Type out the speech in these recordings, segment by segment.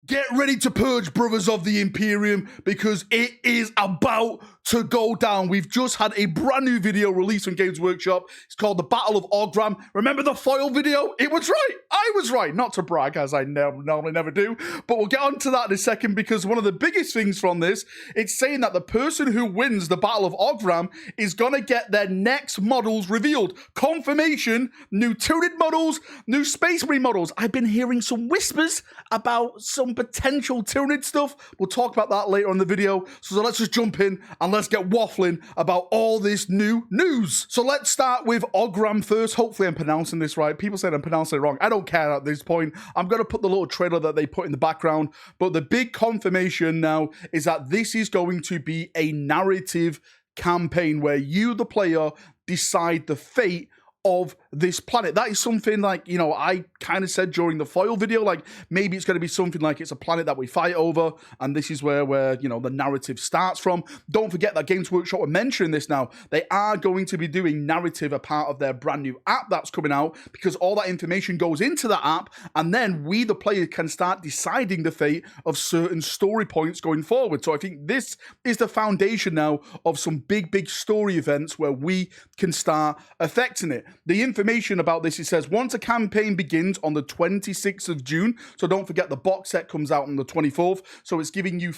Get ready to purge, brothers of the Imperium, because it is about to go down. We've just had a brand new video released on Games Workshop. It's called The Battle of Ogram. Remember the foil video? It was right. I was right. Not to brag, as I normally never do. But we'll get on to that in a second, because one of the biggest things from this, it's saying that the person who wins the Battle of Ogram is going to get their next models revealed. Confirmation, new Tyranid models, new Space Marine models. I've been hearing some whispers about some potential Tyranid stuff. We'll talk about that later on in the video. So let's just jump in and let's get waffling about all this new news. So let's start with Ogram first. Hopefully I'm pronouncing this right. People said I'm pronouncing it wrong. I don't care at this point. I'm going to put the little trailer that they put in the background. But the big confirmation now is that this is going to be a narrative campaign where you, the player, decide the fate of this planet. That is something like, you know, I kind of said during the foil video, like maybe it's going to be something like it's a planet that we fight over, and this is where you know, the narrative starts from. Don't forget that Games Workshop are mentioning this now. They are going to be doing narrative a part of their brand new app that's coming out, because all that information goes into that app, and then we, the player, can start deciding the fate of certain story points going forward. So I think this is the foundation now of some big story events where we can start affecting it. The information about this, it says, once a campaign begins on the 26th of June, so don't forget the box set comes out on the 24th, so it's giving you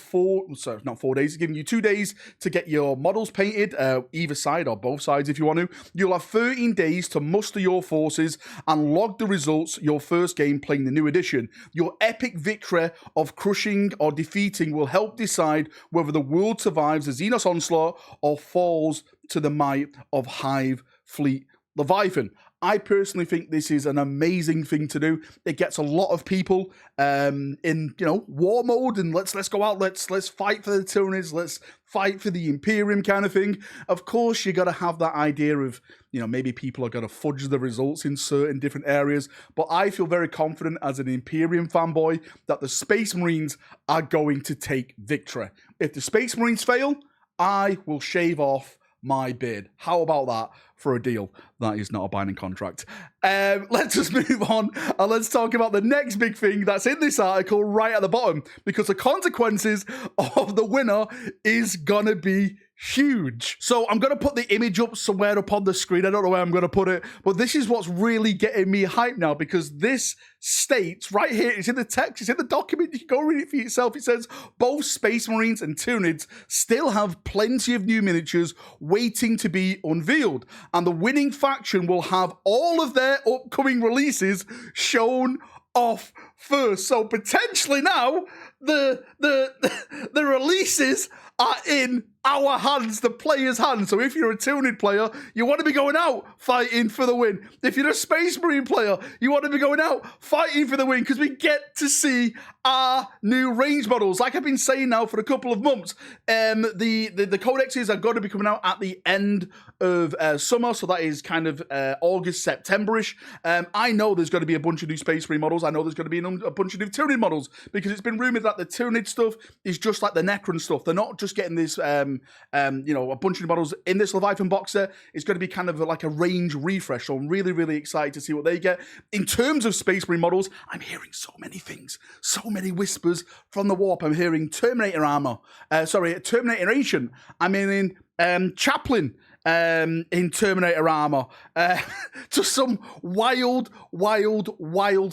not 4 days, it's giving you 2 days to get your models painted, either side or both sides if you want to. You'll have 13 days to muster your forces and log the results your first game playing the new edition. Your epic victory of crushing or defeating will help decide whether the world survives the Xenos onslaught or falls to the might of Hive Fleet Leviathan. I personally think this is an amazing thing to do. It gets a lot of people in, you know, war mode, and let's go out, let's fight for the Tyranids, let's fight for the Imperium kind of thing. Of course, you got to have that idea of, you know, maybe people are going to fudge the results in certain different areas, but I feel very confident as an Imperium fanboy that the Space Marines are going to take victory. If the Space Marines fail, I will shave off my beard. How about that for a deal? That is not a binding contract. Let's just move on and let's talk about the next big thing that's in this article right at the bottom, because the consequences of the winner is gonna be huge. So I'm going to put the image up somewhere up on the screen. I don't know where I'm going to put it, but this is what's really getting me hyped now, because this states right here, it's in the text, it's in the document, you can go read it for yourself. It says both Space Marines and Tyranids still have plenty of new miniatures waiting to be unveiled, and the winning faction will have all of their upcoming releases shown off first. So potentially now the releases are in our hands, the player's hands. So if you're a Tyranid player, you want to be going out fighting for the win. If you're a Space Marine player, you want to be going out fighting for the win, because we get to see our new range models. Like I've been saying now for a couple of months, the codexes are going to be coming out at the end of summer, so that is kind of August, September-ish. I know there's going to be a bunch of new Space Marine models. I know there's going to be a bunch of new Tyranid models, because it's been rumored that the Tyranid stuff is just like the Necron stuff. They're not just getting this you know, a bunch of models in this Leviathan box set. It's going to be kind of like a range refresh, so I'm really excited to see what they get. In terms of Space Marine models, I'm hearing so many things, so many whispers from the warp. I'm hearing Terminator armor, Terminator Ancient. I'm hearing Chaplain in Terminator armor. Just some wild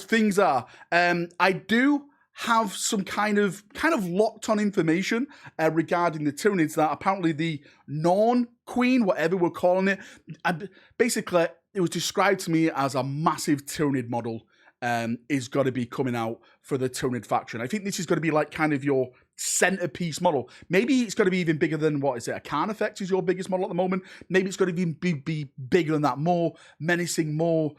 things are. I do have some kind of locked on information regarding the Tyranids, that apparently the Norn Queen, whatever we're calling it, basically it was described to me as a massive Tyranid model is going to be coming out for the Tyranid faction. I think this is going to be like kind of your centerpiece model. Maybe it's going to be even bigger than, what is it, a Carnifex is your biggest model at the moment. Maybe it's going to be bigger than that, more menacing, more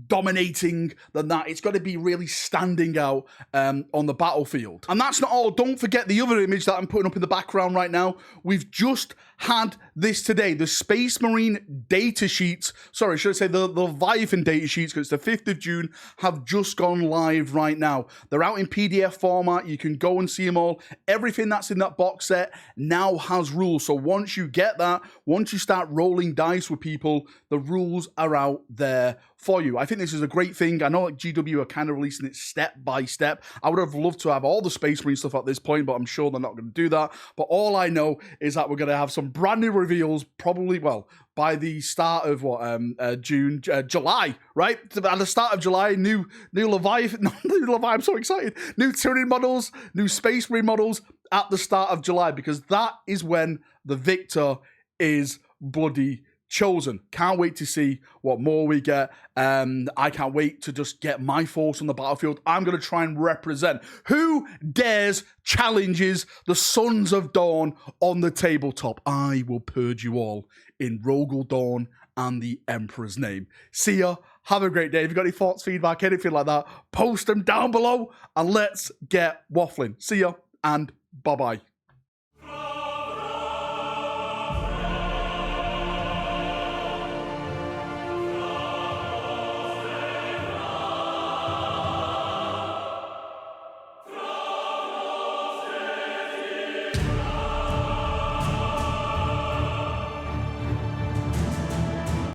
dominating than that. It's going to be really standing out on the battlefield. And that's not all. Don't forget the other image that I'm putting up in the background right now. We've just had this today. The Space Marine data sheets, sorry, should I say the Leviathan data sheets, because it's the 5th of June, have just gone live right now. They're out in PDF format. You can go and see them all. Everything that's in that box set now has rules. So once you get that, once you start rolling dice with people, the rules are out there for you. I think this is a great thing. I know like GW are kind of releasing it step by step. I would have loved to have all the Space Marine stuff at this point, but I'm sure they're not going to do that. But all I know is that we're going to have some brand new reveals, probably, well, by the start of July, right? At the start of July, new Leviathan, I'm so excited. New Tyranid models, new Space Marine models at the start of July, because that is when the victor is bloody chosen. Can't wait to see what more we get. I can't wait to just get my force on the battlefield. I'm going to try and represent. Who dares challenges the Sons of Dawn on the tabletop? I will purge you all in Rogel Dawn and the Emperor's name. See ya. Have a great day. If you've got any thoughts, feedback, anything like that, post them down below and let's get waffling. See ya and bye-bye.